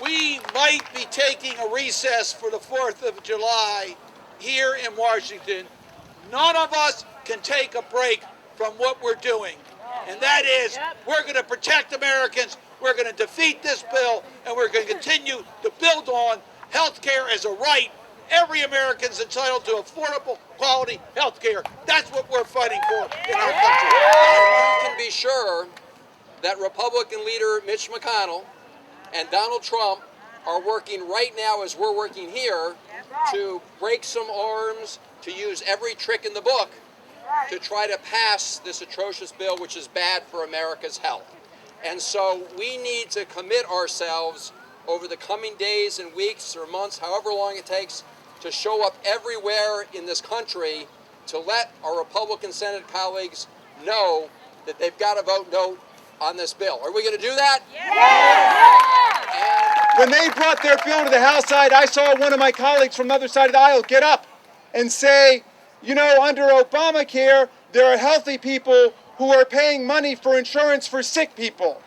we might be taking a recess for the 4th of July here in Washington. None of us can take a break from what we're doing. And that is, we're going to protect Americans, we're going to defeat this bill, and we're going to continue to build on health care as a right. Every American's entitled to affordable, quality health care. That's what we're fighting for in our country. You can be sure that Republican leader Mitch McConnell and Donald Trump are working right now as we're working here to break some arms, to use every trick in the book to try to pass this atrocious bill, which is bad for America's health. And so we need to commit ourselves over the coming days and weeks or months, however long it takes, to show up everywhere in this country to let our Republican Senate colleagues know that they've got to vote no on this bill. Are we going to do that? Yeah. When they brought their bill to the House side, I saw one of my colleagues from the other side of the aisle get up and say, you know, under Obamacare, there are healthy people who are paying money for insurance for sick people.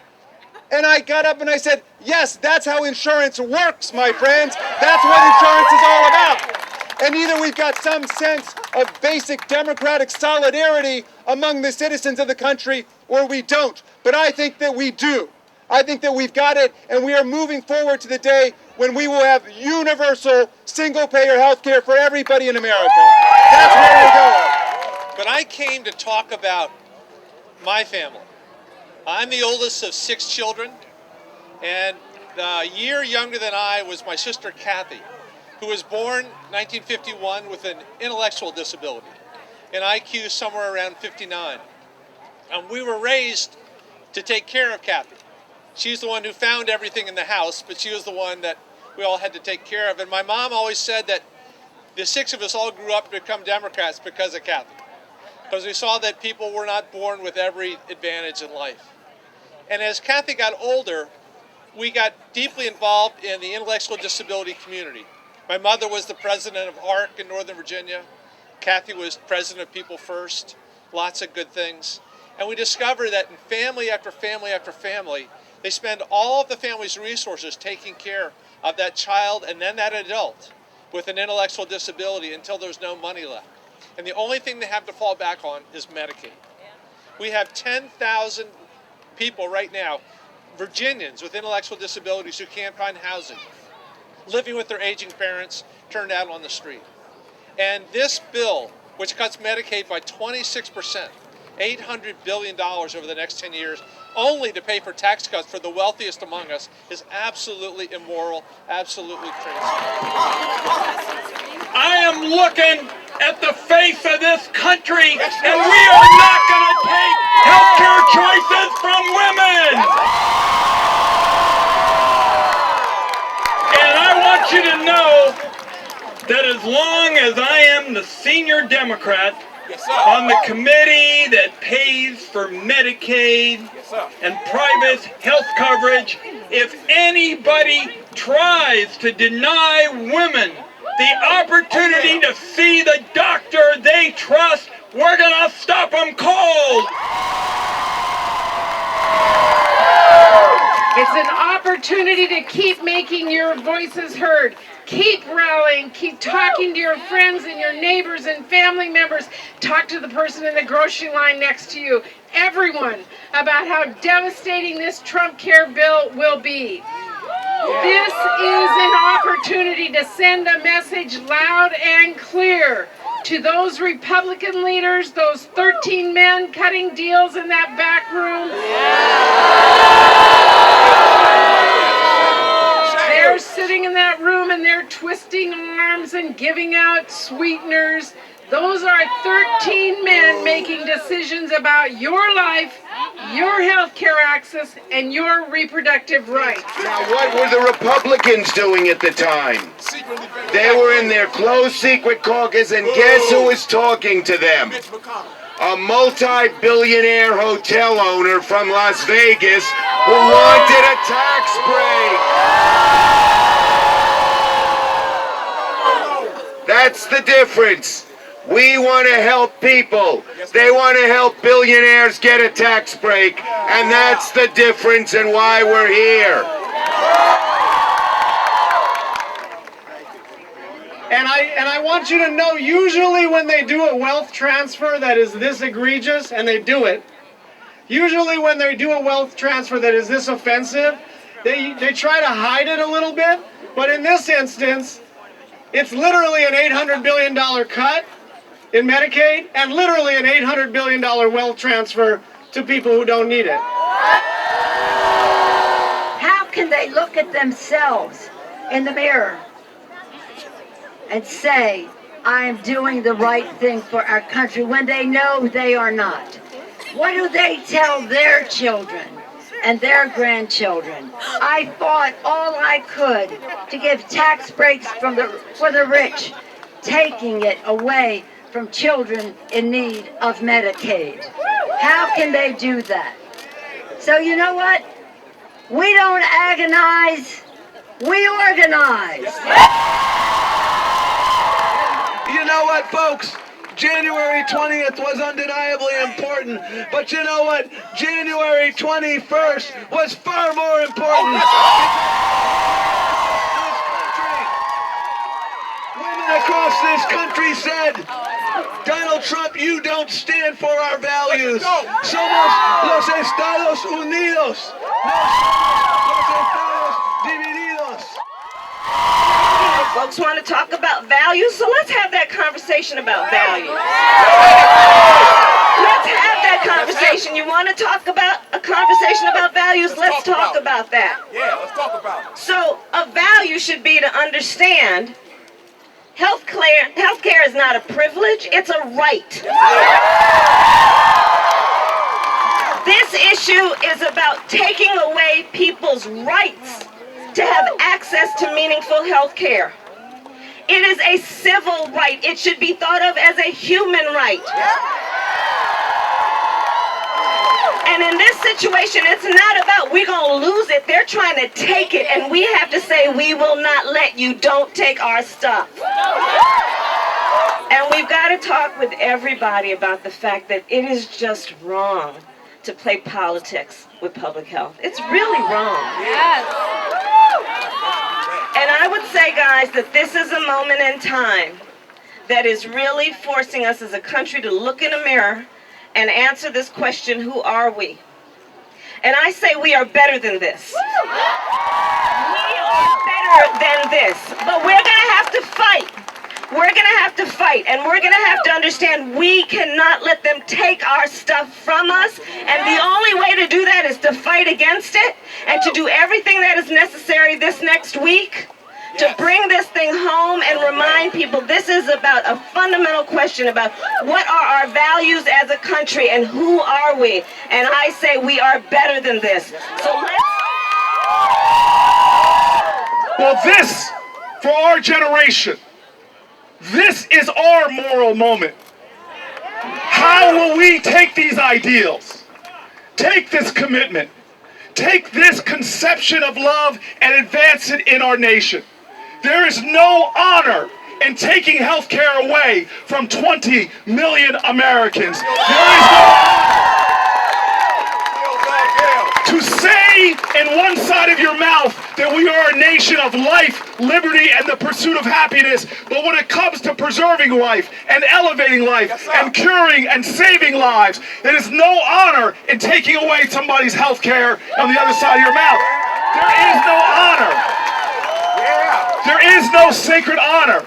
And I got up and I said, yes, that's how insurance works, my friends. That's what insurance is all about. And either we've got some sense of basic democratic solidarity among the citizens of the country, or we don't. But I think that we do. I think that we've got it, and we are moving forward to the day when we will have universal, single-payer health care for everybody in America. That's where we're going. But I came to talk about my family. I'm the oldest of 6 children, and a year younger than I was my sister Kathy, who was born 1951 with an intellectual disability, an IQ somewhere around 59. And we were raised to take care of Kathy. She's the one who found everything in the house, but she was the one that we all had to take care of. And my mom always said that the 6 of us all grew up to become Democrats because of Kathy, because we saw that people were not born with every advantage in life. And as Kathy got older, we got deeply involved in the intellectual disability community. My mother was the president of ARC in Northern Virginia. Kathy was president of People First, lots of good things. And we discovered that in family after family after family, they spend all of the family's resources taking care of that child and then that adult with an intellectual disability until there's no money left. And the only thing they have to fall back on is Medicaid. We have 10,000 people right now, Virginians with intellectual disabilities who can't find housing, living with their aging parents, turned out on the street. And this bill, which cuts Medicaid by 26%, $800 billion over the next 10 years, only to pay for tax cuts for the wealthiest among us, is absolutely immoral, absolutely crazy. I am looking at the face of this country, and we are not going to take healthcare choices from women. And I want you to know that as long as I am the senior Democrat on the committee that pays for Medicaid and private health coverage, if anybody tries to deny women the opportunity to see the doctor they trust, we're gonna stop them cold. It's an opportunity to keep making your voices heard. Keep rallying, keep talking to your friends and your neighbors and family members. Talk to the person in the grocery line next to you. Everyone about how devastating this Trump care bill will be. This is an opportunity to send a message loud and clear to those Republican leaders, those 13 men cutting deals in that back room. They're sitting in that room and they're twisting arms and giving out sweeteners. Those are 13 men making decisions about your life, your health care access, and your reproductive rights. Now, what were the Republicans doing at the time? They were in their closed secret caucus, and guess who was talking to them? A multi-billionaire hotel owner from Las Vegas who wanted a tax break. That's the difference. We want to help people. They want to help billionaires get a tax break, and that's the difference and why we're here. I want you to know, usually when they do a wealth transfer that is this egregious, and they do it, usually when they do a wealth transfer that is this offensive, they try to hide it a little bit, but in this instance, it's literally an $800 billion cut in Medicaid and literally an $800 billion wealth transfer to people who don't need it. How can they look at themselves in the mirror and say, I'm doing the right thing for our country, when they know they are not? What do they tell their children and their grandchildren? I fought all I could to give tax breaks for the rich, taking it away from children in need of Medicaid. How can they do that? So you know what? We don't agonize, we organize. You know what, folks? January 20th was undeniably important, but you know what? January 21st was far more important. Women across this country said, Donald Trump, you don't stand for our values. Somos los Estados Unidos. Los Estados divididos. Folks want to talk about values, so let's have that conversation about values. Let's have that conversation. You want to talk about a conversation about values? Let's talk about that. Yeah, let's talk about it. So a value should be to understand healthcare is not a privilege, it's a right. This issue is about taking away people's rights to have access to meaningful health care. It is a civil right. It should be thought of as a human right. And in this situation, it's not about we're going to lose it. They're trying to take it, and we have to say we will not let you. Don't take our stuff. And we've got to talk with everybody about the fact that it is just wrong to play politics with public health. It's really wrong. Yes. And I would say, guys, that this is a moment in time that is really forcing us as a country to look in a mirror and answer this question, who are we? And I say we are better than this. We are better than this. But we're going to have to fight. We're going to have to fight, and we're going to have to understand we cannot let them take our stuff from us, and the only way to do that is to fight against it and to do everything that is necessary this next week to bring this thing home and remind people this is about a fundamental question about what are our values as a country and who are we? And I say we are better than this. So let's... Well, this, for our generation, this is our moral moment. How will we take these ideals, take this commitment, take this conception of love and advance it in our nation? There is no honor in taking health care away from 20 million Americans. There is no honor to say in one side of your mouth that we are a nation of life, liberty, and the pursuit of happiness, but when it comes to preserving life and elevating life and curing and saving lives, there is no honor in taking away somebody's health care on the other side of your mouth. There is no honor. There is no sacred honor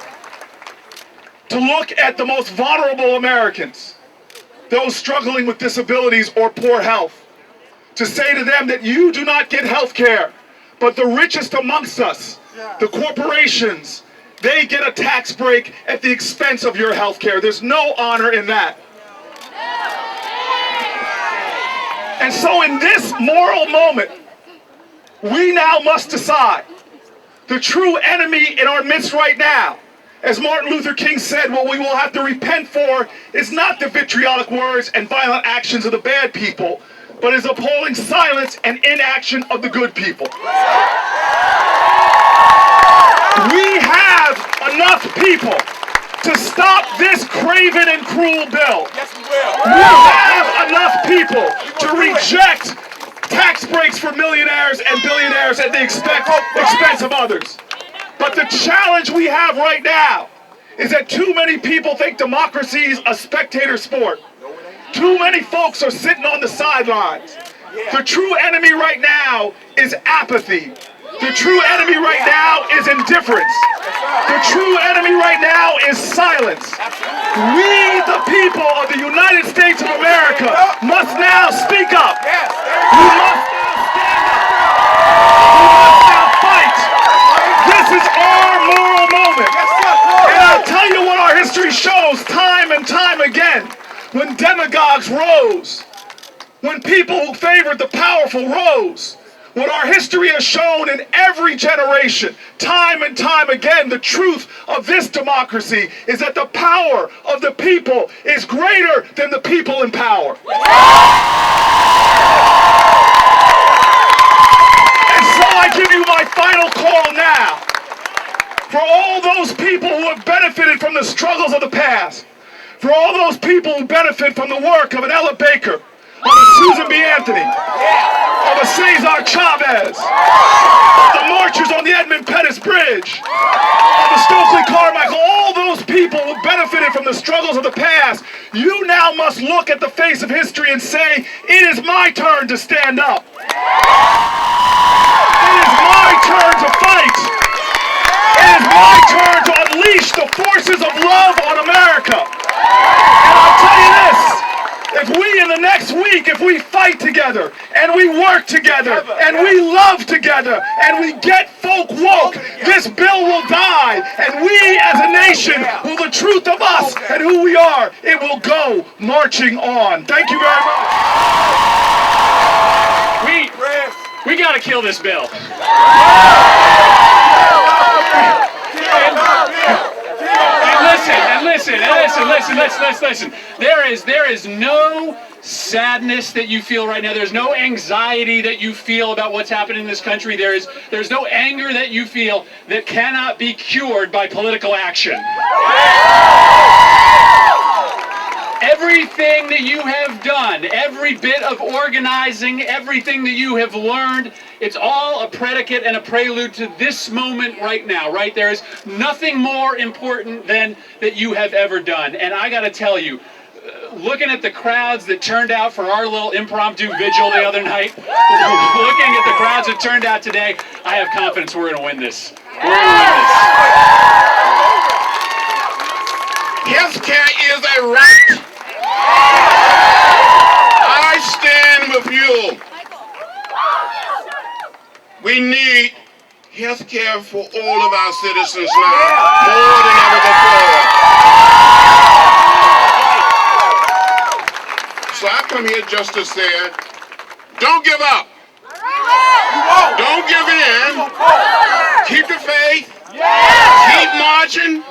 to look at the most vulnerable Americans, those struggling with disabilities or poor health, to say to them that you do not get health care, but the richest amongst us, the corporations, they get a tax break at the expense of your health care. There's no honor in that. And so in this moral moment, we now must decide. The true enemy in our midst right now, as Martin Luther King said, what we will have to repent for is not the vitriolic words and violent actions of the bad people, but is appalling silence and inaction of the good people. We have enough people to stop this craven and cruel bill. Yes, we will. We have enough people to reject tax breaks for millionaires and billionaires at the expense of others. But the challenge we have right now is that too many people think democracy is a spectator sport. Too many folks are sitting on the sidelines. The true enemy right now is apathy. The true enemy right now is indifference. The true enemy right now is silence. We, the people of the United States of America, must now speak up. We must now stand up. We must now fight. This is our moral moment. And I'll tell you what our history shows time and time again. When demagogues rose, when people who favored the powerful rose, what our history has shown in every generation, time and time again, the truth of this democracy is that the power of the people is greater than the people in power. And so I give you my final call now. For all those people who have benefited from the struggles of the past, for all those people who benefit from the work of an Ella Baker, of a Susan B. Anthony, of a Cesar Chavez, of the marchers on the Edmund Pettus Bridge, of the Stokely Carmichael, all those people who benefited from the struggles of the past, you now must look at the face of history and say, it is my turn to stand up. It is my turn to fight. It is my turn to unleash the forces of love on America. And I'll tell you this, if we in the next week, if we fight together, and we work together, and we love together, and we get folk woke, this bill will die, and we as a nation, will the truth of us and who we are, it will go marching on. Thank you very much. We gotta kill this bill. And listen. There is no sadness that you feel right now. There's no anxiety that you feel about what's happening in this country. There's no anger that you feel that cannot be cured by political action. Everything that you have done, every bit of organizing, everything that you have learned, it's all a predicate and a prelude to this moment right now, right? There is nothing more important than that you have ever done. And I gotta tell you, looking at the crowds that turned out for our little impromptu vigil the other night, looking at the crowds that turned out today, I have confidence we're gonna win this. We're gonna win this. Healthcare is a right. I stand with you. We need health care for all of our citizens now, more than ever before. So I come here just to say, don't give up. Don't give in. Keep the faith. Keep marching.